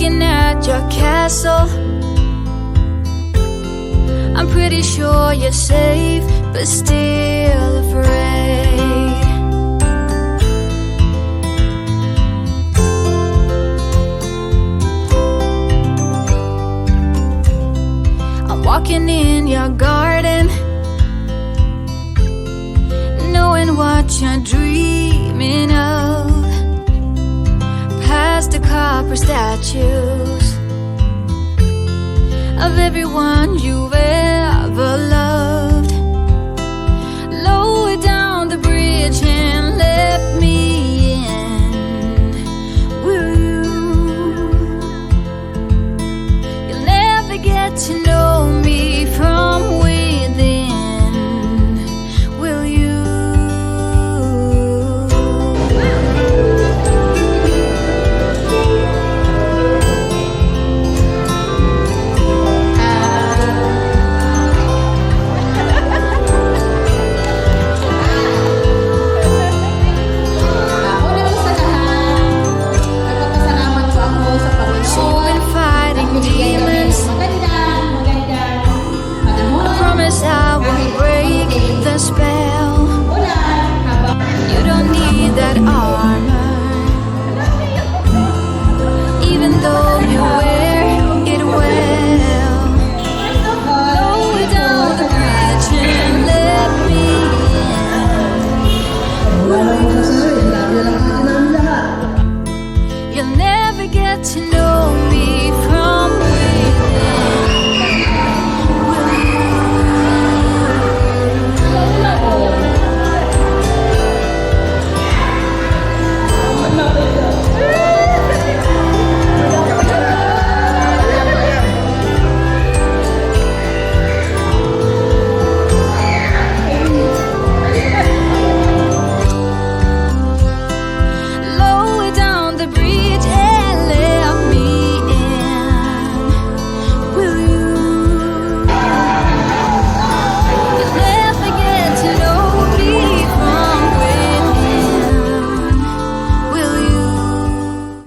looking at your castle. I'm pretty sure you're safe, but still afraid. I'm walking in your garden, knowing what you're dreaming of. Past the copper statues of everyone you've ever loved. Lower down the bridge and let me in, will you? You'll never get to know me from within, will you? I won't break the spell. You don't need that armor, even though you wear it well. Lower down the bridge and let me in. You'll never get to know me from within.